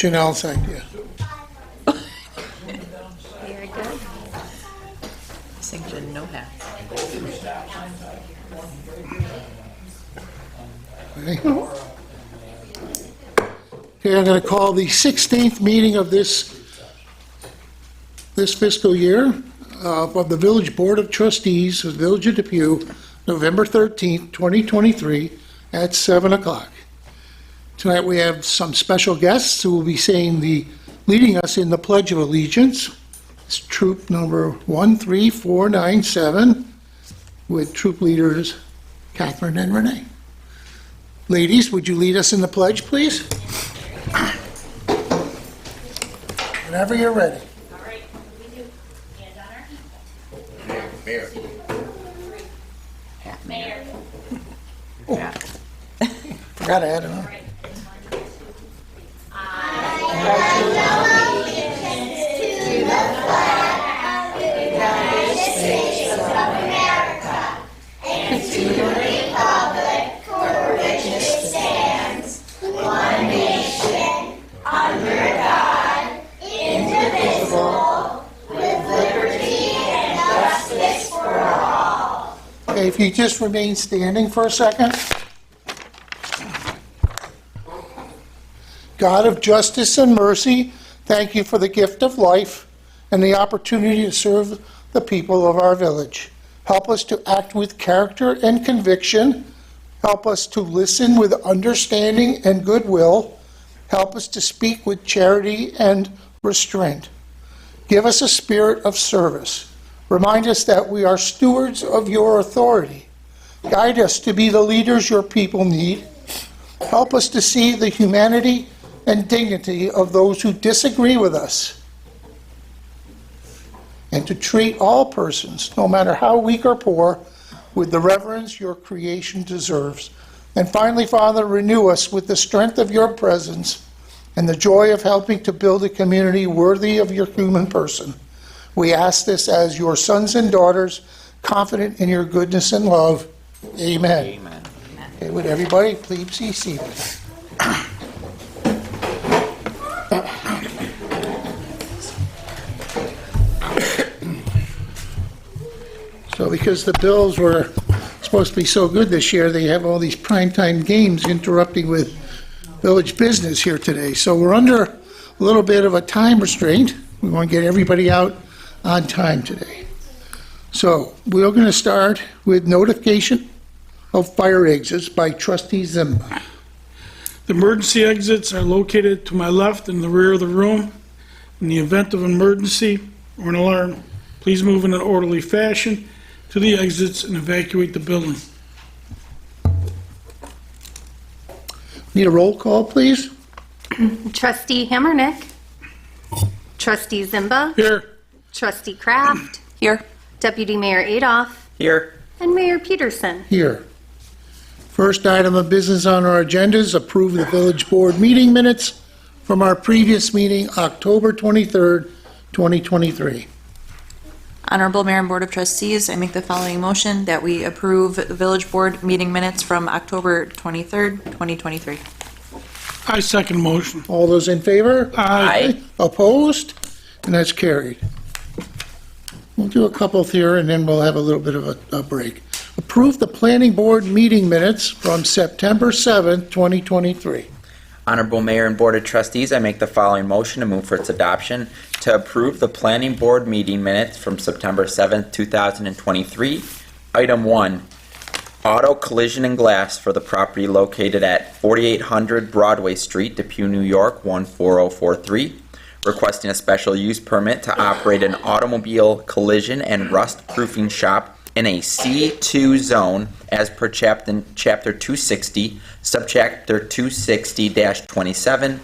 Janelle's idea. Very good. Sanction, no hats. Okay, I'm going to call the 16th meeting of this fiscal year of the Village Board of Trustees of the Village of Depew, November 13th, 2023, at 7 o'clock. Tonight we have some special guests who will be leading us in the Pledge of Allegiance. It's troop number 13497 with troop leaders Catherine and Renee. Ladies, would you lead us in the pledge, please? Whenever you're ready. All right, what do we do? Hands on our Mayor. Mayor. Yeah. Forgot to add it on. All right. 1, 2, 3. I Okay, if you just remain standing for a second. God of justice and mercy, thank you for the gift of life and the opportunity to serve the people of our village. Help us to act with character and conviction. Help us to listen with understanding and goodwill. Help us to speak with charity and restraint. Give us a spirit of service. Remind us that we are stewards of your authority. Guide us to be the leaders your people need. Help us to see the humanity and dignity of those who disagree with us, and to treat all persons, no matter how weak or poor, with the reverence your creation deserves. And finally, Father, renew us with the strength of your presence and the joy of helping to build a community worthy of your human person. We ask this as your sons and daughters, confident in your goodness and love. Amen. Amen. Okay, would everybody please be seated? So because the Bills were supposed to be so good this year, they have all these primetime games interrupting with village business here today. So we're under a little bit of a time restraint. We want to get everybody out on time today. So we're going to start with notification of fire exits by Trustee Zimba. The emergency exits are located to my left in the rear of the room. In the event of an emergency or an alarm, please move in an orderly fashion to the exits and evacuate the building. Need a roll call, please? Trustee Hammernick. Trustee Zimba. Here. Trustee Kraft. Here. Deputy Mayor Adolph. Here. And Mayor Peterson. Here. First item of business on our agenda is approve the village board meeting minutes from our previous meeting, October 23rd, 2023. Honorable Mayor and Board of Trustees, I make the following motion that we approve the Village Board meeting minutes from October 23rd, 2023. I second motion. All those in favor? Aye. Opposed? And that's carried. We'll do a couple here and then we'll have a little bit of a break. Approve the planning board meeting minutes from September 7th, 2023. Honorable Mayor and Board of Trustees, I make the following motion to move for its adoption to approve the Planning Board meeting minutes from September 7th, 2023. Item 1, auto collision and glass for the property located at 4800 Broadway Street, Depew, New York, 14043. Requesting a special use permit to operate an automobile collision and rust proofing shop in a C2 zone as per Chapter 260, Subchapter 260-27,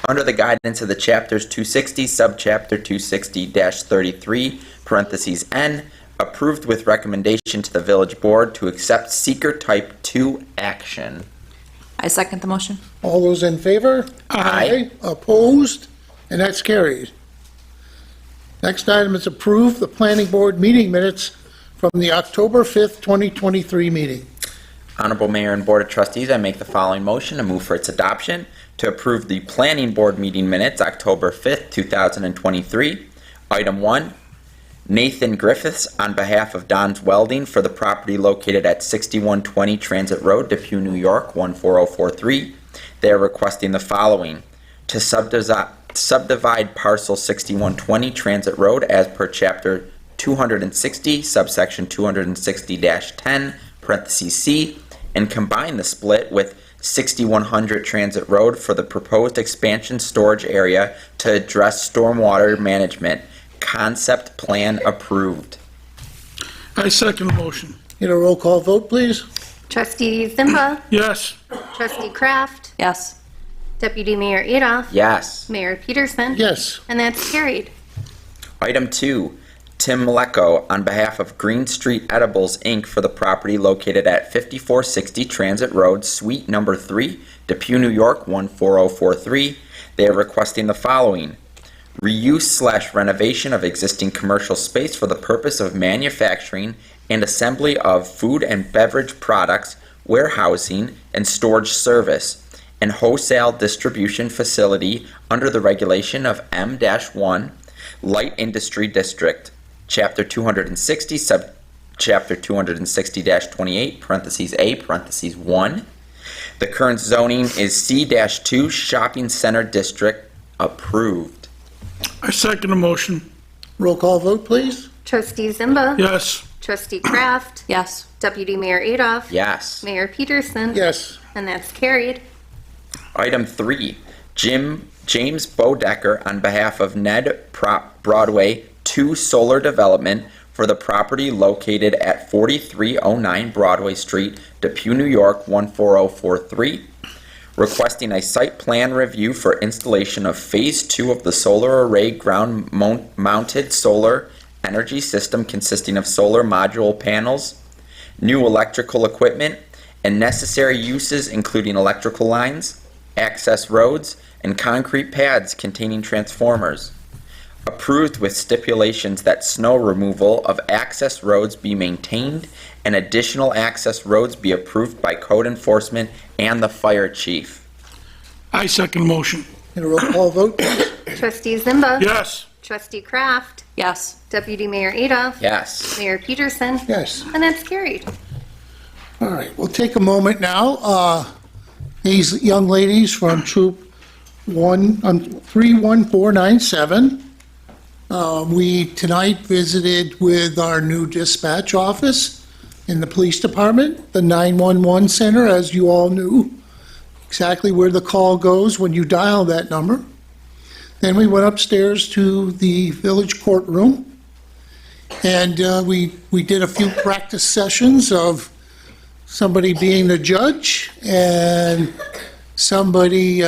under the guidance of the Chapters 260, Subchapter 260-33, parentheses N, approved with recommendation to the Village Board to accept Seeker Type 2 action. I second the motion. All those in favor? Aye. Opposed? And that's carried. Next item is approve the planning board meeting minutes from the October 5th, 2023 meeting. Honorable Mayor and Board of Trustees, I make the following motion to move for its adoption to approve the planning board meeting minutes October 5th, 2023. Item 1, Nathan Griffiths on behalf of Don's Welding for the property located at 6120 Transit Road, Depew, New York, 14043. They are requesting the following: to subdivide parcel 6120 Transit Road as per chapter 260, subsection 260-10, parentheses C, and combine the split with 6100 Transit Road for the proposed expansion storage area to address stormwater management. Concept plan approved. I second the motion. Need a roll call vote, please? Trustee Zimba, Yes. Trustee Kraft, Yes. Deputy Mayor Adolph, Yes. Mayor Peterson. Yes. And that's carried. Item 2, Tim Mlecko on behalf of Green Street Edibles, Inc. for the property located at 5460 Transit Road, Suite Number 3, Depew, New York, 14043. They are requesting the following: reuse/renovation of existing commercial space for the purpose of manufacturing and assembly of food and beverage products, warehousing and storage service, and wholesale distribution facility under the regulation of M-1 Light Industry District, Chapter 260, Subchapter 260-28, parentheses A, parentheses 1. The current zoning is C-2 Shopping Center District. Approved. I second the motion. Roll call vote, please? Trustee Zimba, Yes. Trustee Kraft, Yes. Deputy Mayor Adolph, Yes. Mayor Peterson. Yes. And that's carried. Item 3, James Bodecker on behalf of Ned Broadway 2 Solar Development for the property located at 4309 Broadway Street, Depew, New York, 14043, requesting a site plan review for installation of Phase 2 of the solar array ground-mounted solar energy system consisting of solar module panels, new electrical equipment, and necessary uses including electrical lines, access roads, and concrete pads containing transformers. Approved with stipulations that snow removal of access roads be maintained and additional access roads be approved by code enforcement and the fire chief. I second motion. Need a roll call vote, please? Trustee Zimba, Yes. Trustee Kraft, Yes. Deputy Mayor Adolph, Yes. Mayor Peterson. Yes. And that's carried. All right, we'll take a moment now. These young ladies from Troop 31497, we tonight visited with our new dispatch office in the police department, the 911 center, as you all knew, exactly where the call goes when you dial that number. Then we went upstairs to the village courtroom, and we did a few practice sessions of somebody being the judge and somebody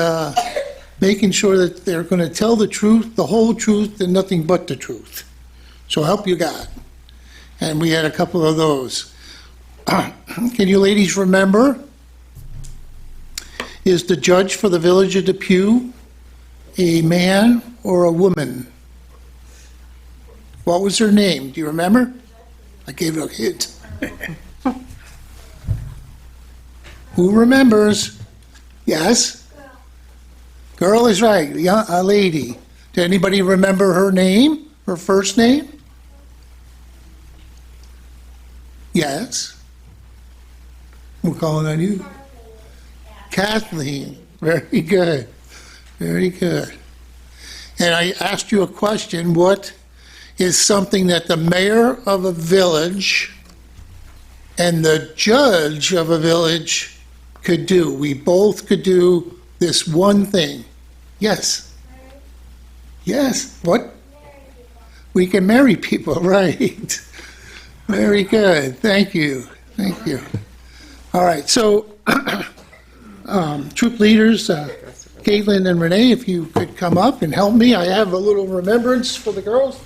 making sure that they're going to tell the truth, the whole truth, and nothing but the truth. So help you God. And we had a couple of those. Can you ladies remember, is the judge for the village of Depew a man or a woman? What was her name? Do you remember? I gave it a hint. Who remembers? Yes? Girl is right, a lady. Did anybody remember her name, her first name? Yes? We're calling on you. Kathleen. Very good. Very good. And I asked you a question, what is something that the mayor of a village and the judge of a village could do? We both could do this one thing. Yes. Yes. What? We can marry people, right. Very good. Thank you. Thank you. All right. So, troop leaders, Caitlin and Renee, if you could come up and help me. I have a little remembrance for the girls.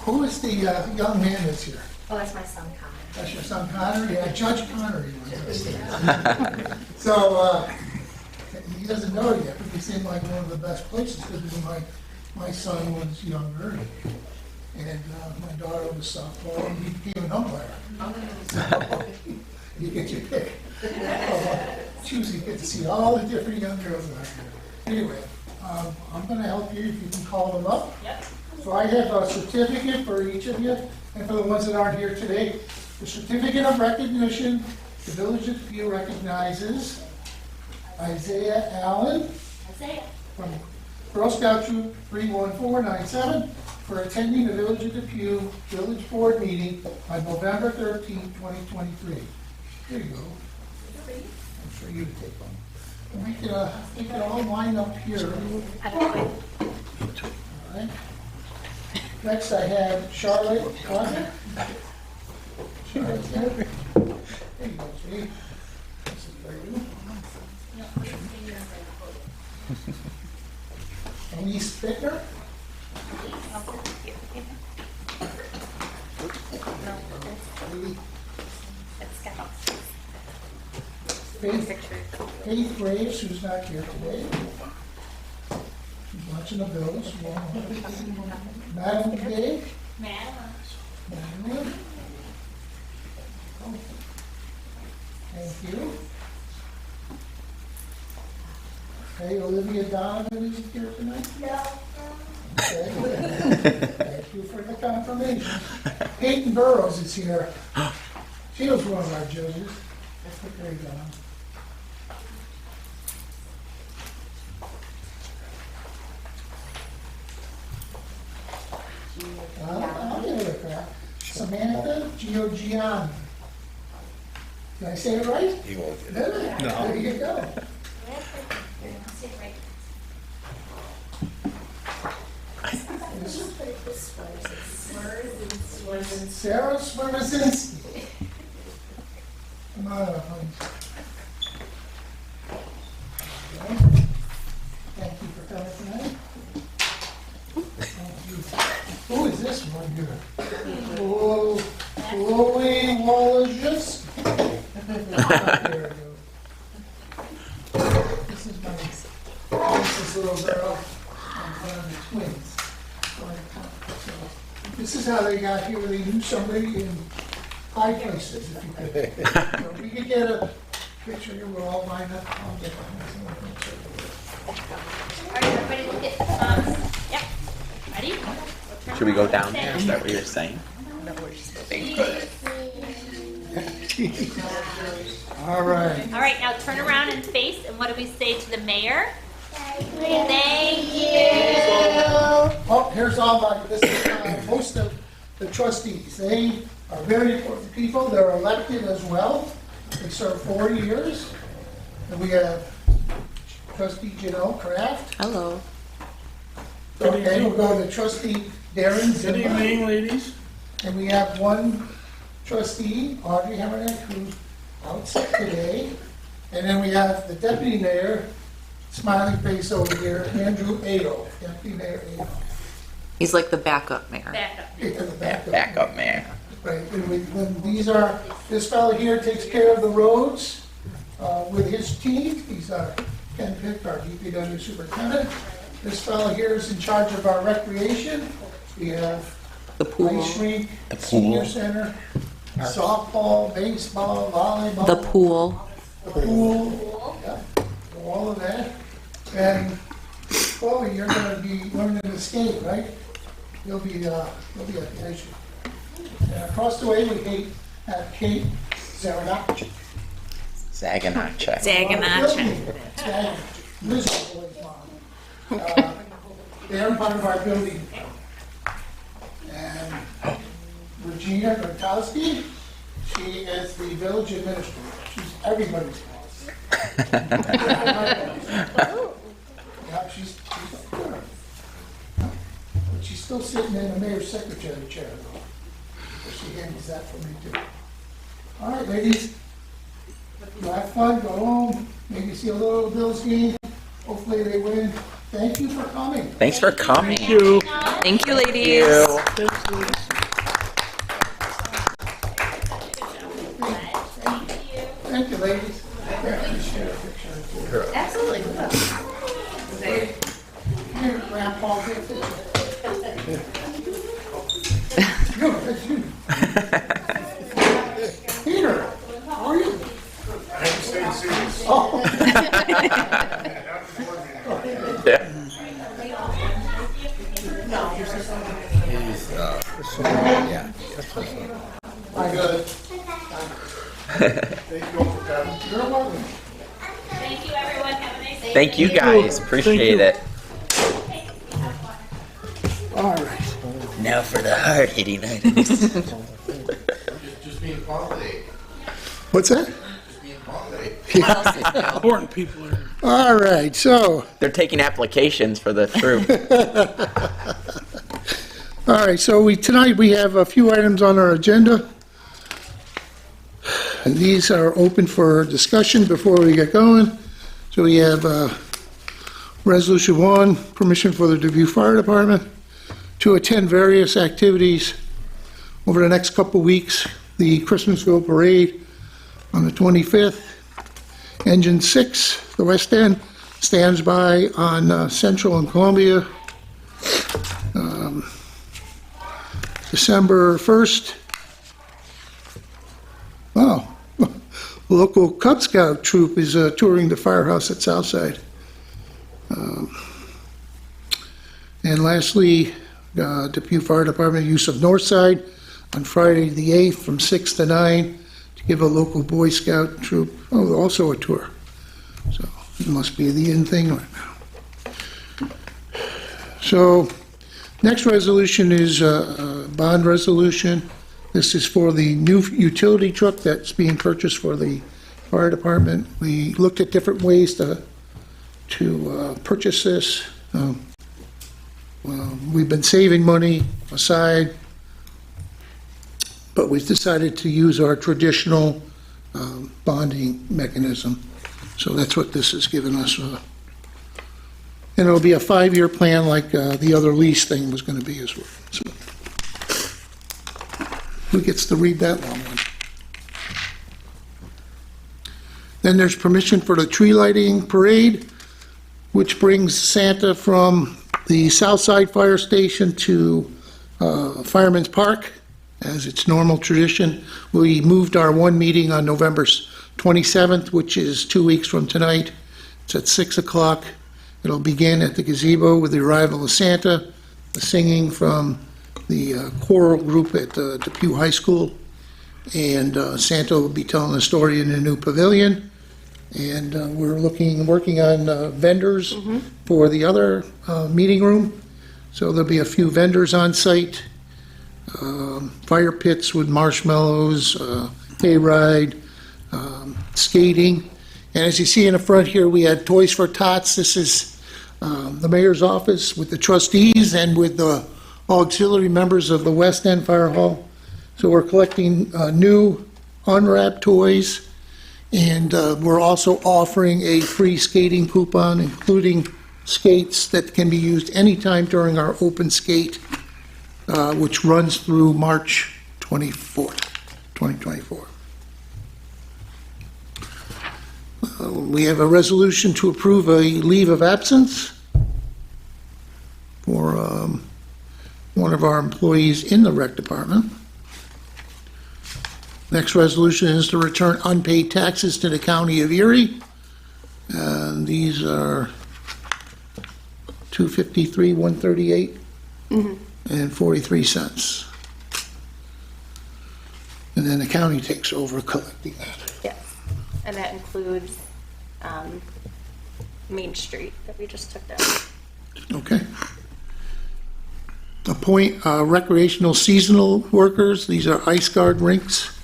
Who is the young man that's here? Oh, that's my son, Connor. That's your son Connor? Yeah, Judge Connor. So, he doesn't know it yet, but he seemed like one of the best places because when my son was younger, and my daughter was softball, and he became an umpire. You get your pick. Choose, you get to see all the different young girls out there. Anyway, I'm gonna help you if you can call them up. Yep. So I have a certificate for each of you, and for the ones that aren't here today, the certificate of recognition, the Village of Depew recognizes Isaiah Allen Isaiah. from Girl Scout Troop 31497 for attending the Village of Depew Village Board meeting on November 13, 2023. There you go. I'm sure you take one. And we can all line up here. All right. Next, I have Charlotte Closet. Charlotte's there. There you go, sweetie. This is for you. Elise Bittner. Faith Graves, who's not here today. She's watching the bills. Madam Day. Madeline. Thank you. Okay, Olivia Donovan is here tonight? No. Okay, thank you for the confirmation. Peyton Burrows is here. She was one of our judges. Very good. I'll give it a crack. Samantha Giorgiani. Did I say it right? He won't get Did I? No. There you go. Sarah Swerzinski. Come on up, honey. Okay. Thank you for coming tonight. Thank you. Who is this one here? Chloe Wallace. There we go. This is my niece's little girl and one of the twins. So, this is how they got here. They knew somebody in high places, if you could. So we could get a picture here. We'll all line up. I'll get one. Are you ready to get, yep. Ready? Should we go down there? Is that what you're saying? All right. All right, now turn around and face, and what do we say to the mayor? Thank you. Oh, here's all my, this is most of the trustees. They are very important people. They're elected as well. They serve 4 years. And we have trustee Janelle Kraft. Hello. Okay, we'll go to trustee Darren Good Zimmer. evening, ladies. And we have one trustee, Audrey Hemmernick, who's out sick today. And then we have the deputy mayor, smiling face over here, Andrew Adolf, deputy mayor Adolf. He's like the backup mayor. Back up. Get to the back of Back up, man. Right, and this fellow here takes care of the roads with his team. He's Ken Pick, our DPW superintendent. This fellow here is in charge of our recreation. We have The pool. ice rink, The pool. senior center, softball, baseball, volleyball. The pool. The pool, yeah, all of that. And Chloe, you're gonna be learning to skate, right? You'll be at the ice rink. And across the way, we have Kate Zaranach. Zaganacha. Liz's boy's mom. They're part of our building. And Regina Bertowski, she is the village administrator. She's everybody's boss. Yeah, she's good. But she's still sitting in the mayor's secretary chair, though. So she handles that for me, too. All right, ladies. You have fun, go home, maybe see a little Bills game. Hopefully they win. Thank you for coming. Thanks for coming. Thank you. Thank you, ladies. Thanks, ladies. Thank you, ladies. Yeah, let me share a picture. Absolutely. Here, Grandpa, take a picture. Peter, how are you? Yeah. Good. You're welcome. Thank you, everyone. Have a nice day. Thank you guys. Appreciate you. it. All right. Now for the hard-hitting items. What's that? Important people are here. All right, so, They're taking applications for the troop. all right, so tonight we have a few items on our agenda. And these are open for discussion before we get going. So we have Resolution 1, permission for the Depew Fire Department to attend various activities over the next couple weeks. The Christmasville Parade on the 25th. Engine 6, the West End, stands by on Central and Columbia. December 1st. Wow. Local Cub Scout troop is touring the firehouse at Southside. And lastly, Depew Fire Department use of Northside on Friday the 8th from 6 to 9 to give a local Boy Scout troop, also a tour. So it must be the in thing right now. So next resolution is a bond resolution. This is for the new utility truck that's being purchased for the fire department. We looked at different ways to purchase this. We've been saving money aside, but we've decided to use our traditional bonding mechanism. So that's what this has given us. And it'll be a 5-year plan like the other lease thing was going to be as well. So, who gets to read that long one? Then there's permission for the tree lighting parade, which brings Santa from the Southside Fire Station to Fireman's Park, as it's normal tradition. We moved our one meeting on November 27th, which is 2 weeks from tonight. It's at 6 o'clock. It'll begin at the gazebo with the arrival of Santa, the singing from the choral group at Depew High School, and Santa will be telling the story in the new pavilion. And we're working on vendors for the other meeting room. So there'll be a few vendors on site, fire pits with marshmallows, hayride, skating. And as you see in the front here, we had Toys for Tots. This is the mayor's office with the trustees and with the auxiliary members of the West End Fire Hall. So we're collecting new unwrapped toys, and we're also offering a free skating coupon, including skates that can be used anytime during our open skate, which runs through March 24th, 2024. We have a resolution to approve a leave of absence for one of our employees in the rec department. Next resolution is to return unpaid taxes to the county of Erie. And these are $253, $138, and 43 cents. And then the county takes over collecting that. Yes, and that includes Main Street that we just took down. Okay. Appoint recreational seasonal workers. These are ice guard rinks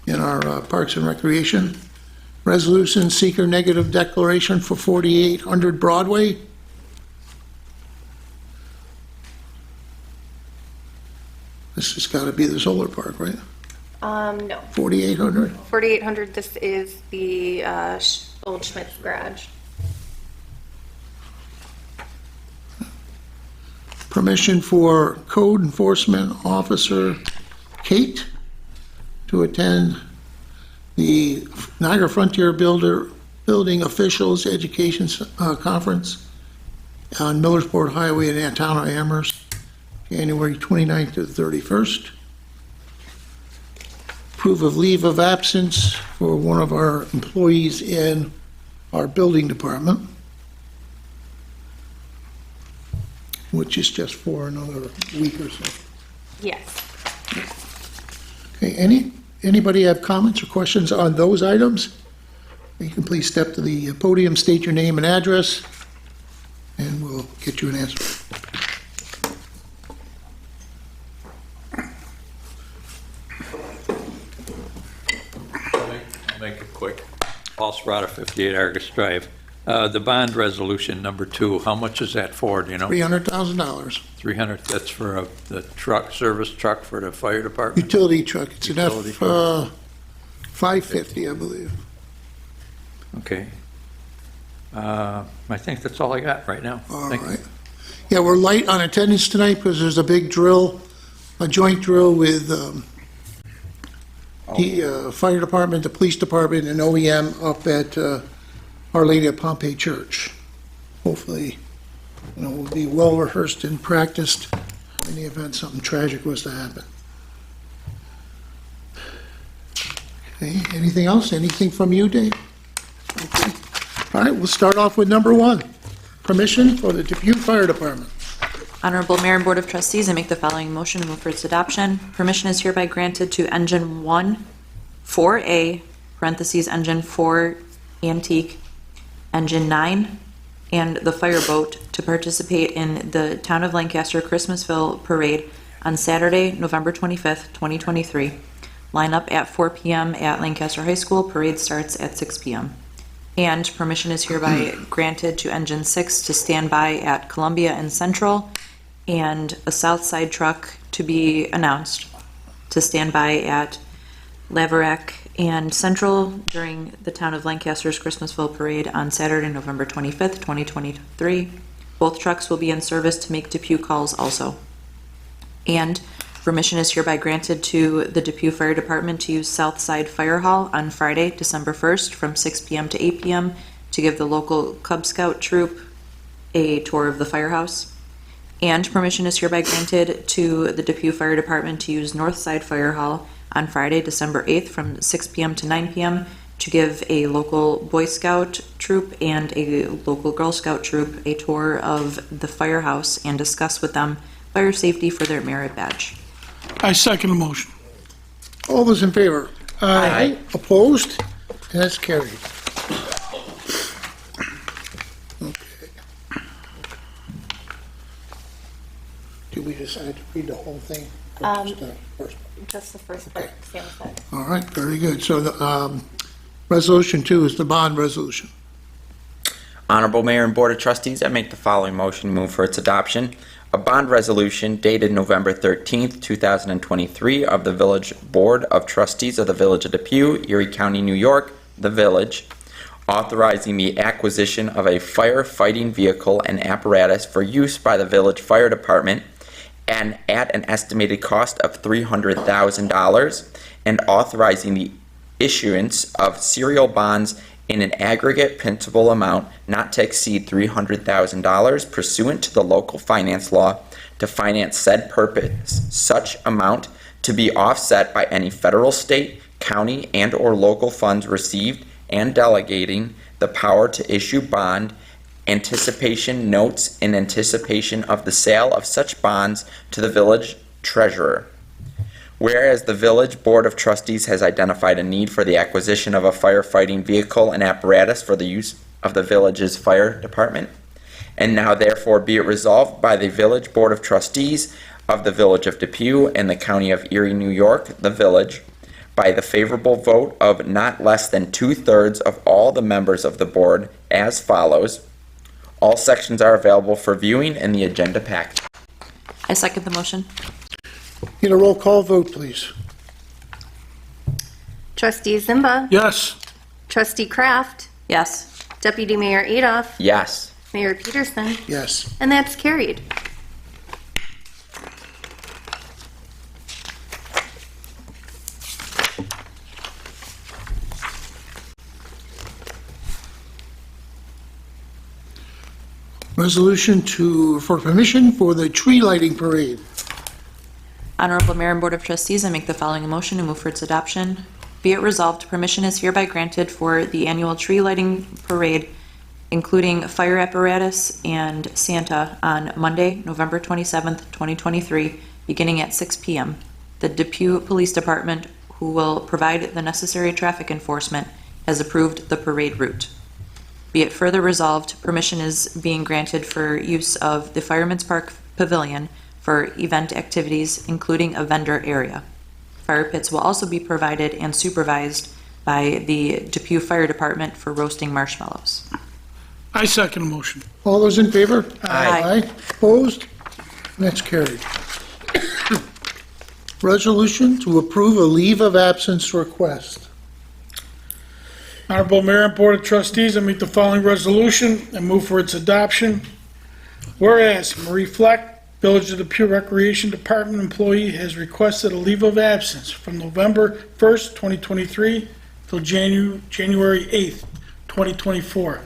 in our Parks and Recreation. Resolution, seeker negative declaration for 4800 Broadway. This has got to be the solar park, right? No, 4800? 4800, this is the old Schmidt's garage. Permission for code enforcement officer Kate to attend the Niagara Frontier Building Officials Education Conference on Millersport Highway in Antona, Amherst, January 29th to the 31st. Approve of leave of absence for one of our employees in our building department, which is just for another week or so. Yes. Okay, anybody have comments or questions on those items? You can please step to the podium, state your name and address, and we'll get you an answer. I'll make it quick. Paul Sprotter, 58 Argus Drive. The bond resolution, number 2, how much is that for, do you know? $300,000. 300, that's for the truck, service truck for the fire department? Utility truck, it's an Utility truck. F-550, I believe. Okay. I think that's all I got right now. All Thank you. right. Yeah, we're light on attendance tonight because there's a big drill, a joint drill with the fire department, the police department, and OEM up at Our Lady of Pompeii Church. Hopefully, we'll be well rehearsed and practiced in the event something tragic was to happen. Okay, anything else? Anything from you, Dave? Okay. All right, we'll start off with number 1. Permission for the Depew Fire Department. Honorable Mayor and Board of Trustees, I make the following motion and move for its adoption. Permission is hereby granted to Engine 1, 4A, parentheses, Engine 4 Antique, Engine 9, and the Fireboat to participate in the Town of Lancaster Christmasville Parade on Saturday, November 25th, 2023. Line up at 4 p.m. at Lancaster High School. Parade starts at 6 p.m. And permission is hereby granted to Engine 6 to stand by at Columbia and Central, and a South Side truck to be announced to stand by at Laverack and Central during the Town of Lancaster's Christmasville Parade on Saturday, November 25th, 2023. Both trucks will be in service to make Depew calls also. And permission is hereby granted to the Depew Fire Department to use South Side Fire Hall on Friday, December 1st from 6 p.m. to 8 p.m. to give the local Cub Scout troop a tour of the firehouse. And permission is hereby granted to the Depew Fire Department to use North Side Fire Hall on Friday, December 8th from 6 p.m. to 9 p.m. to give a local Boy Scout troop and a local Girl Scout troop a tour of the firehouse and discuss with them fire safety for their merit badge. I second the motion. All those in favor? Aye. Opposed? And that's carried. Okay. Do we decide to read the whole thing? Or just the first? Just the first part, Sam said. All right, very good. So the resolution 2 is the bond resolution. Honorable Mayor and Board of Trustees, I make the following motion, move for its adoption. A bond resolution dated November 13th, 2023 of the Village Board of Trustees of the Village of Depew, Erie County, New York, the Village, authorizing the acquisition of a firefighting vehicle and apparatus for use by the Village Fire Department and at an estimated cost of $300,000, and authorizing the issuance of serial bonds in an aggregate principal amount not to exceed $300,000 pursuant to the local finance law to finance said purpose, such amount to be offset by any federal, state, county, and/or local funds received, and delegating the power to issue bond anticipation notes in anticipation of the sale of such bonds to the village treasurer. Whereas the Village Board of Trustees has identified a need for the acquisition of a firefighting vehicle and apparatus for the use of the village's fire department, and now therefore be it resolved by the Village Board of Trustees of the Village of Depew and the County of Erie, New York, the Village, by the favorable vote of not less than 2/3 of all the members of the board as follows. All sections are available for viewing in the agenda packet. I second the motion. Get a roll call vote, please. Trustee Zimba. Yes. Trustee Kraft. Yes. Deputy Mayor Adolph. Yes. Mayor Peterson. Yes. And that's carried. Resolution for permission for the tree lighting parade. Honorable Mayor and Board of Trustees, I make the following motion and move for its adoption. Be it resolved, permission is hereby granted for the annual tree lighting parade, including fire apparatus and Santa, on Monday, November 27th, 2023, beginning at 6 p.m. The Depew Police Department, who will provide the necessary traffic enforcement, has approved the parade route. Be it further resolved, permission is being granted for use of the Fireman's Park Pavilion for event activities, including a vendor area. Fire pits will also be provided and supervised by the Depew Fire Department for roasting marshmallows. I second the motion. All those in favor? Aye. Opposed? And that's carried. Resolution to approve a leave of absence request. Honorable Mayor and Board of Trustees, I make the following resolution and move for its adoption. Whereas Marie Fleck, Village of Depew Recreation Department employee, has requested a leave of absence from November 1st, 2023 till January 8th, 2024.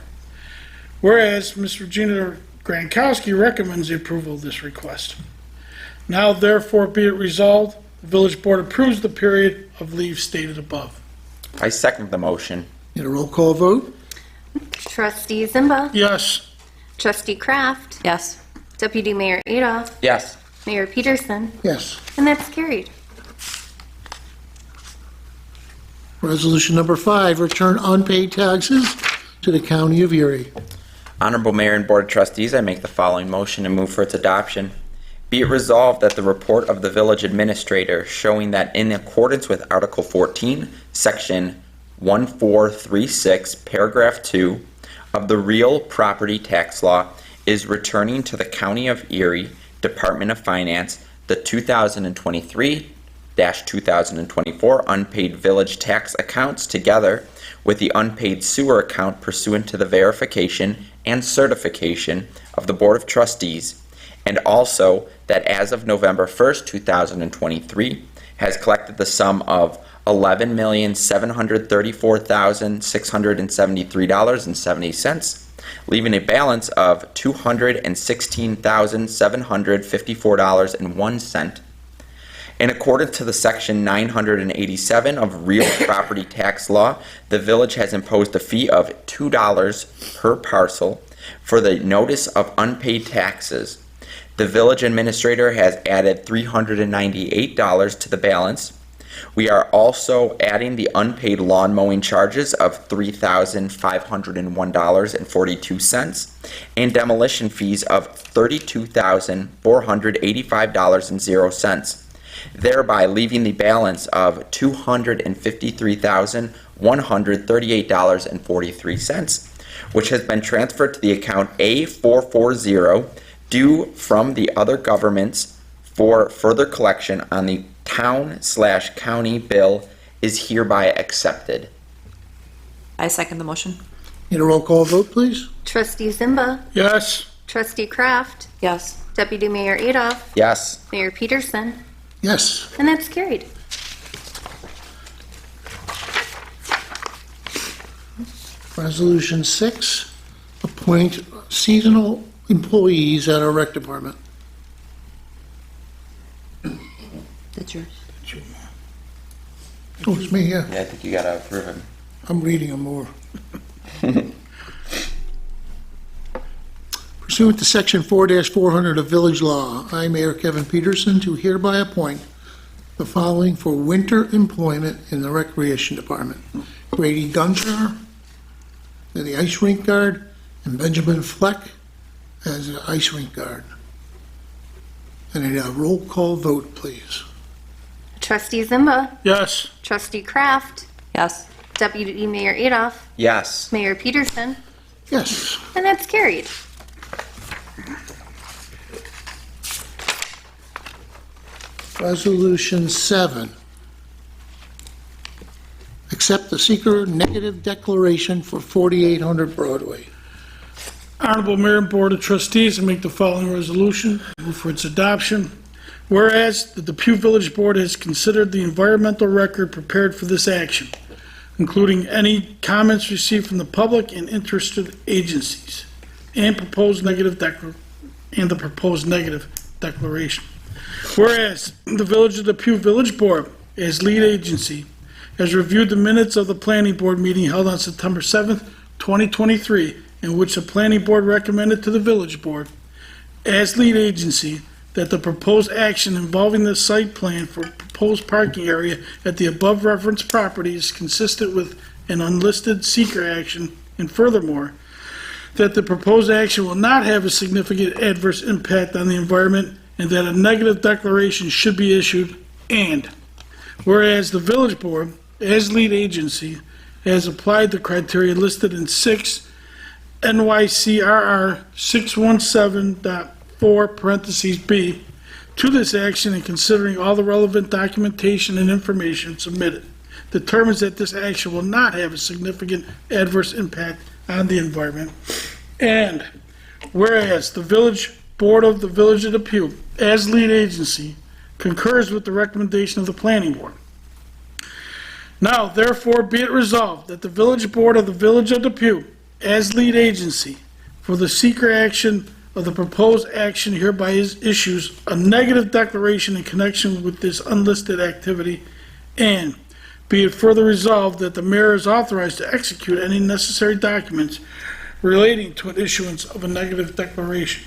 Whereas Ms. Regina Grankowski recommends the approval of this request. Now therefore be it resolved, the Village Board approves the period of leave stated above. I second the motion. Need a roll call vote? Trustee Zimba. Yes. Trustee Kraft. Yes. Deputy Mayor Adolph. Yes. Mayor Peterson. Yes. And that's carried. Resolution number 5, return unpaid taxes to the County of Erie. Honorable Mayor and Board of Trustees, I make the following motion and move for its adoption. Be it resolved that the report of the village administrator showing that in accordance with Article 14, Section 1436, Paragraph 2 of the Real Property Tax Law is returning to the County of Erie Department of Finance the 2023-2024 unpaid village tax accounts together with the unpaid sewer account pursuant to the verification and certification of the Board of Trustees, and also that as of November 1st, 2023, has collected the sum of $11,734,673.70, leaving a balance of $216,754.01. In accordance to the Section 987 of Real Property Tax Law, the village has imposed a fee of $2 per parcel for the notice of unpaid taxes. The village administrator has added $398 to the balance. We are also adding the unpaid lawn mowing charges of $3,501.42 and demolition fees of $32,485.00, thereby leaving the balance of $253,138.43, which has been transferred to the account A440 due from the other governments for further collection on the town/county bill is hereby accepted. I second the motion. Need a roll call vote, please? Trustee Zimba. Yes. Trustee Kraft. Yes. Deputy Mayor Adolph. Yes. Mayor Peterson. Yes. And that's carried. Resolution 6, appoint seasonal employees at our rec department. That's yours. Oh, it's me, yeah. Yeah, I think you gotta approve him. I'm reading them more. Pursuant to Section 4-400 of Village Law, I, Mayor Kevin Peterson, do hereby appoint the following for winter employment in the Recreation Department: Grady Gunshar, the ice rink guard, and Benjamin Fleck as an ice rink guard. And a roll call vote, please. Trustee Zimba. Yes. Trustee Kraft. Yes. Deputy Mayor Adolph. Yes. Mayor Peterson. Yes. And that's carried. Resolution 7, accept the seeker negative declaration for 4800 Broadway. Honorable Mayor and Board of Trustees, I make the following resolution, move for its adoption. Whereas the Depew Village Board has considered the environmental record prepared for this action, including any comments received from the public and interested agencies, and the proposed negative declaration. Whereas the Village of Depew Village Board, as lead agency, has reviewed the minutes of the planning board meeting held on September 7th, 2023, in which the planning board recommended to the village board, as lead agency, that the proposed action involving the site plan for proposed parking area at the above referenced property is consistent with an unlisted seeker action, and furthermore, that the proposed action will not have a significant adverse impact on the environment and that a negative declaration should be issued, and whereas the village board, as lead agency, has applied the criteria listed in 6 NYCRR 617.4 parentheses B to this action and considering all the relevant documentation and information submitted, determines that this action will not have a significant adverse impact on the environment. And whereas the village board of the Village of Depew, as lead agency, concurs with the recommendation of the planning board. Now, therefore, be it resolved that the village board of the Village of Depew, as lead agency for the seeker action of the proposed action hereby issues a negative declaration in connection with this unlisted activity, and be it further resolved that the mayor is authorized to execute any necessary documents relating to an issuance of a negative declaration.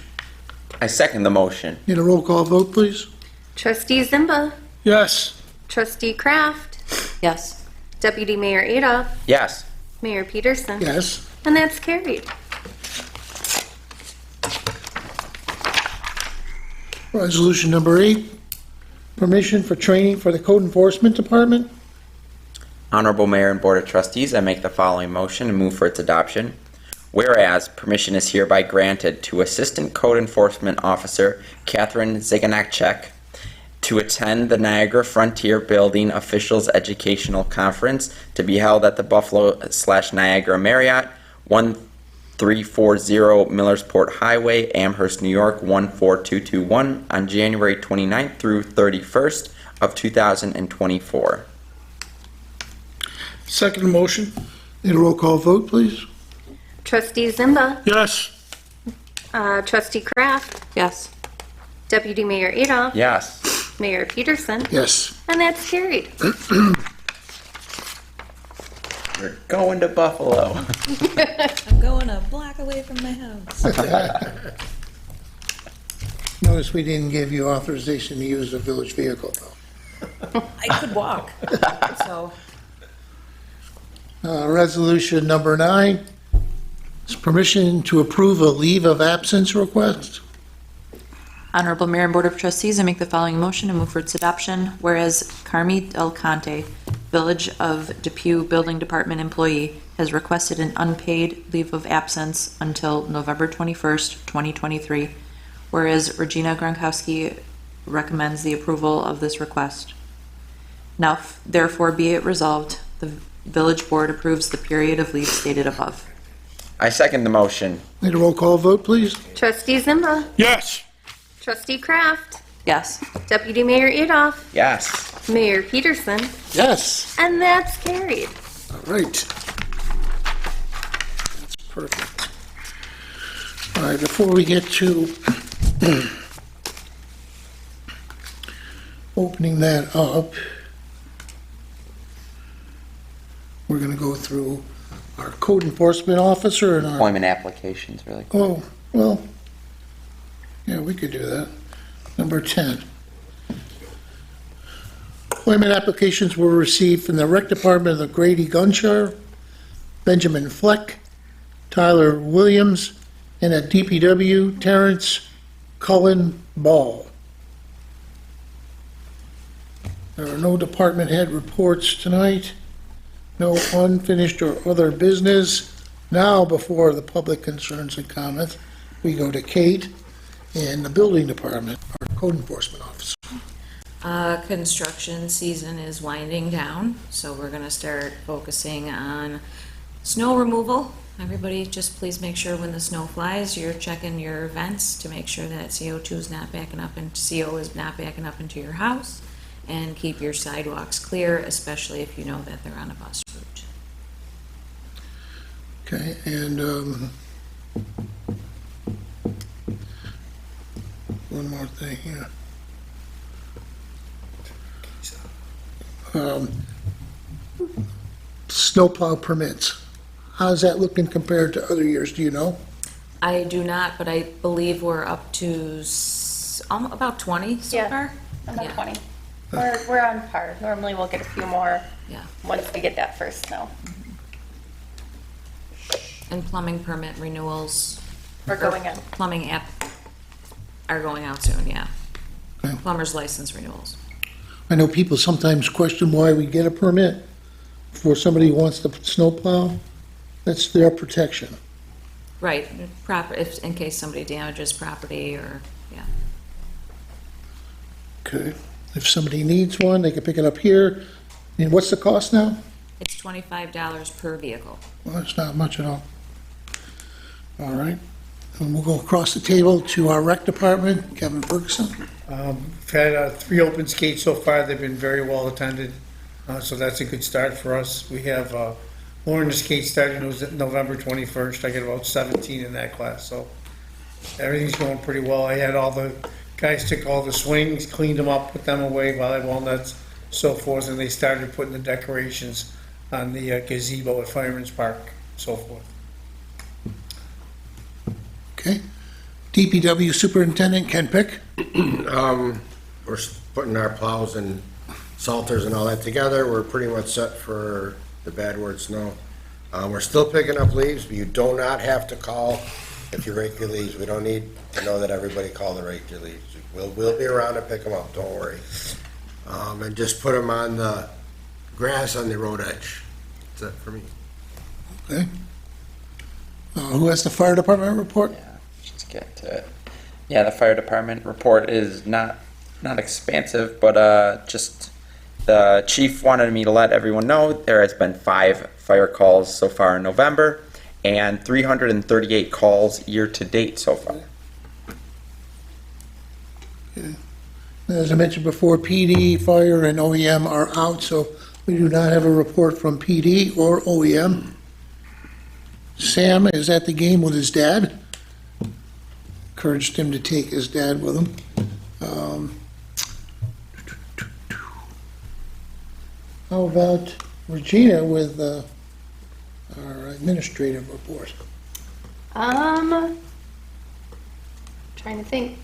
I second the motion. Need a roll call vote, please? Trustee Zimba, Yes. Trustee Kraft, Yes. Deputy Mayor Adolph, Yes. Mayor Peterson. Yes. And that's carried. Resolution number 8, permission for training for the Code Enforcement Department. Honorable Mayor and Board of Trustees, I make the following motion and move for its adoption. Whereas permission is hereby granted to Assistant Code Enforcement Officer Catherine Ziganakchek to attend the Niagara Frontier Building Officials Educational Conference to be held at the Buffalo/Niagara Marriott, 1340 Millersport Highway, Amherst, New York, 14221 on January 29th through 31st of 2024. Second motion. Need a roll call vote, please? Trustee Zimba, Yes. Trustee Kraft, Yes. Deputy Mayor Adolph, Yes. Mayor Peterson. Yes. And that's carried. We're going to Buffalo. I'm going a block away from my house. Notice we didn't give you authorization to use a village vehicle, though. I could walk, so. Resolution number 9 is permission to approve a leave of absence request. Honorable Mayor and Board of Trustees, I make the following motion and move for its adoption. Whereas Carmi Del Conte, Village of Depew Building Department employee, has requested an unpaid leave of absence until November 21st, 2023. Whereas Regina Gronkowski recommends the approval of this request. Now, therefore, be it resolved, the Village Board approves the period of leave stated above. I second the motion. Need a roll call vote, please? Trustee Zimba, Yes. Trustee Kraft, Yes. Deputy Mayor Adolph, Yes. Mayor Peterson. Yes. And that's carried. All right. That's perfect. All right, before we get to opening that up, we're going to go through our code enforcement officer and our, Employment applications, really quick. oh, well, yeah, we could do that. Number 10. Employment applications were received from the Rec Department of Grady Gunshire, Benjamin Fleck, Tyler Williams, and at DPW, Terrence Cullen Ball. There are no department head reports tonight, no unfinished or other business. Now, before the public concerns and comments, we go to Kate in the building department, our code enforcement officer. Construction season is winding down, so we're gonna start focusing on snow removal. Everybody, just please make sure when the snow flies, you're checking your vents to make sure that CO2 is not backing up and CO is not backing up into your house. And keep your sidewalks clear, especially if you know that they're on a bus route. Okay, and one more thing here. snowplow permits. How's that looking compared to other years, do you know? I do not, but I believe we're up to about 20 so Yeah. far. About Yeah. 20. We're on par. Normally we'll get a few more Yeah. once we get that first snow. And plumbing permit renewals. We're going in. Plumbing app are going out soon, yeah. Okay. Plumber's license renewals. I know people sometimes question why we get a permit for somebody who wants to snowplow. That's their protection. Right, proper, if, in case somebody damages property or, yeah. Okay. If somebody needs one, they can pick it up here. And what's the cost now? It's $25 per vehicle. Well, that's not much at all. All right. And we'll go across the table to our rec department, Kevin Ferguson. We've had 3 open skates so far. They've been very well attended, so that's a good start for us. We have Lauren, the skate starting, it was November 21st. I get about 17 in that class, so everything's going pretty well. I had all the guys took all the swings, cleaned them up, put them away, volleyball nets, so forth, and they started putting the decorations on the gazebo at Fireman's Park, so forth. Okay. DPW Superintendent Ken Pick. We're putting our plows and salters and all that together. We're pretty much set for the bad word snow. We're still picking up leaves, but you do not have to call if you rake your leaves. We don't need to know that everybody called to rake your leaves. We'll be around to pick them up, don't worry. And just put them on the grass on the road edge. That's it for me. Okay. Who has the fire department report? Let's get to it. Yeah, the fire department report is not expansive, but just the chief wanted me to let everyone know there has been 5 fire calls so far in November and 338 calls year to date so far. As I mentioned before, PD, fire, and OEM are out, so we do not have a report from PD or OEM. Sam is at the game with his dad. Encouraged him to take his dad with him. How about Regina with our administrative report? Trying to think.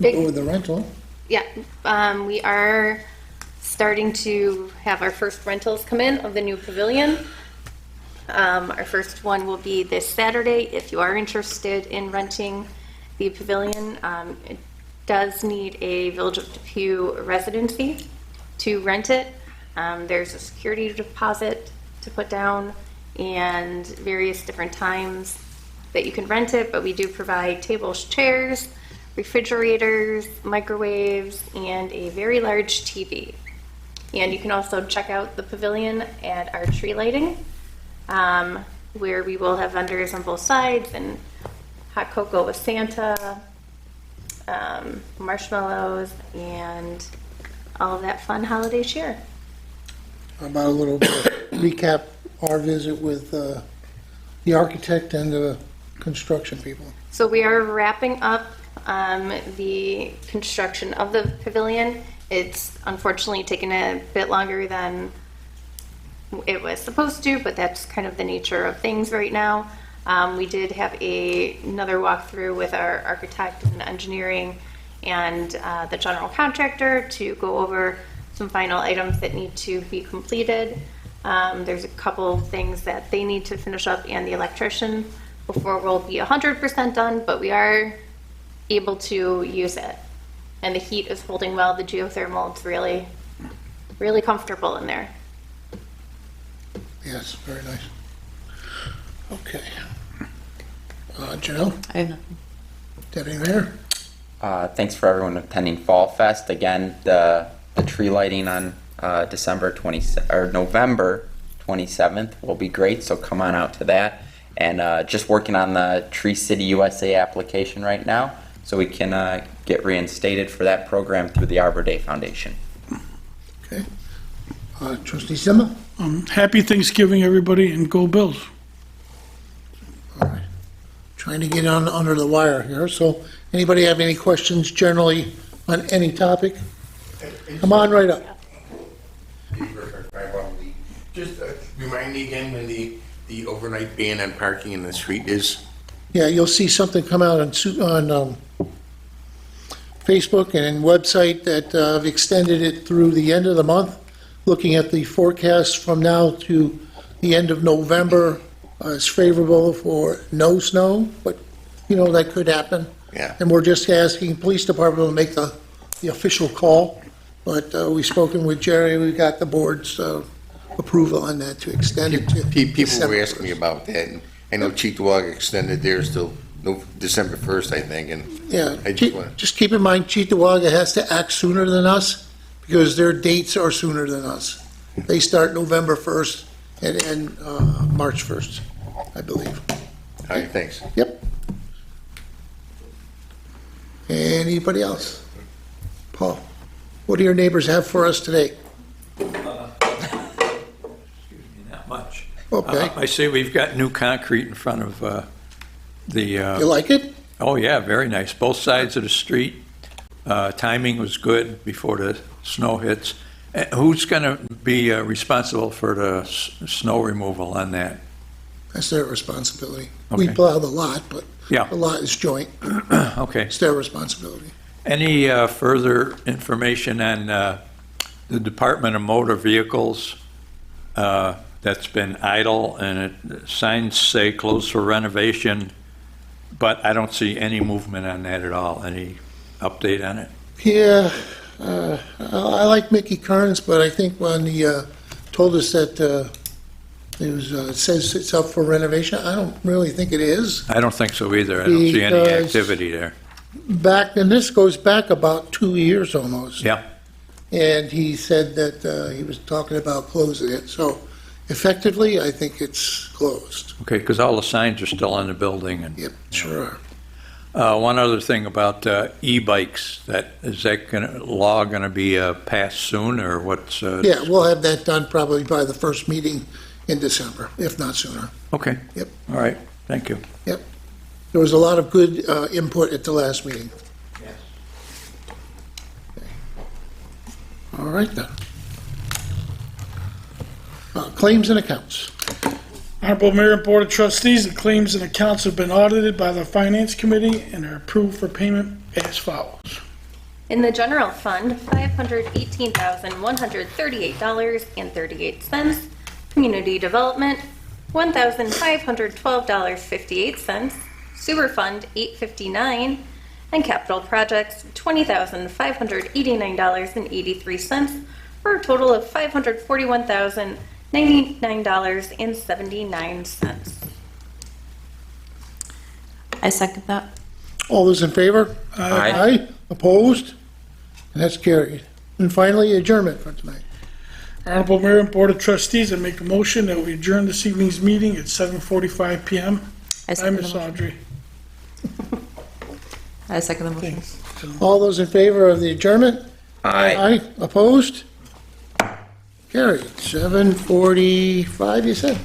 Go with the rental. Yeah, we are starting to have our first rentals come in of the new pavilion. Our first one will be this Saturday. If you are interested in renting the pavilion, it does need a Village of Depew residency to rent it. There's a security deposit to put down and various different times that you can rent it, but we do provide tables, chairs, refrigerators, microwaves, and a very large TV. And you can also check out the pavilion at our tree lighting, where we will have vendors on both sides and hot cocoa with Santa, marshmallows, and all of that fun holiday cheer. How about a little recap our visit with the architect and the construction people? So we are wrapping up the construction of the pavilion. It's unfortunately taken a bit longer than it was supposed to, but that's kind of the nature of things right now. We did have another walkthrough with our architect and engineering and the general contractor to go over some final items that need to be completed. There's a couple things that they need to finish up and the electrician before we'll be 100% done, but we are able to use it. And the heat is holding well. The geothermal, it's really, really comfortable in there. Yes, very nice. Okay. Janelle, I have nothing. Deputy Mayor? Thanks for everyone attending Fall Fest. Again, the tree lighting on November 27th will be great, so come on out to that. And just working on the Tree City USA application right now, so we can get reinstated for that program through the Arbor Day Foundation. Okay. Trustee Zimmer? Happy Thanksgiving, everybody, and go Bills. All right. Trying to get on under the wire here, so anybody have any questions generally on any topic? Come on right up. Just remind me again when the overnight ban on parking in the street is? Yeah, you'll see something come out on Facebook and website that I've extended it through the end of the month. Looking at the forecast from now to the end of November is favorable for no snow, but, that could happen. Yeah. And we're just asking police department to make the official call. But we've spoken with Jerry, we got the board's approval on that to extend it to People were December asking me 1st. about that, and I know Cheektowaga extended theirs till December 1st, I think, and Yeah, I just want, just keep in mind, Cheektowaga has to act sooner than us because their dates are sooner than us. They start November 1st and end March 1st, I believe. all right, thanks. Yep. Anybody else? Paul, what do your neighbors have for us today? Not much. Okay, I see we've got new concrete in front of you like it? oh yeah, very nice. Both sides of the street. Timing was good before the snow hits. Who's going to be responsible for the snow removal on that? That's their responsibility. We Okay. plow the lot, but Yeah. the lot is joint. Okay. It's their responsibility. Any further information on the Department of Motor Vehicles that's been idle, and signs say closed for renovation, but I don't see any movement on that at all. Any update on it? Yeah, I like Mickey Carnes, but I think when he told us that it says it's up for renovation, I don't really think it is. I don't think so either. I don't see any Because- activity there. And this goes back about 2 years almost. Yeah. And he said that he was talking about closing it. So effectively, I think it's closed. Okay, because all the signs are still on the building. And Yep, sure are. one other thing about e-bikes, is that law going to be passed soon, or what's? Yeah, we'll have that done probably by the first meeting in December, if not sooner. Okay. Yep. All right. Thank you. Yep. There was a lot of good input at the last meeting. Yes. All right then. Claims and accounts. Honorable Mayor and Board of Trustees, the claims and accounts have been audited by the Finance Committee and are approved for payment as follows. In the general fund, $518,138.38. Community development, $1,512.58. Sewer fund, $859. And capital projects, $20,589.83, for a total of $541,099.79. I second that. All those in favor? Aye. Opposed? And that's carried. And finally, adjournment for tonight. Honorable Mayor and Board of Trustees, I make a motion that we adjourn this evening's meeting at 7:45 PM. I Hi, second the Ms. motion. Audrey. I second the motion. All those in favor of the adjournment? Aye. Opposed? Carried. 7:45, you said?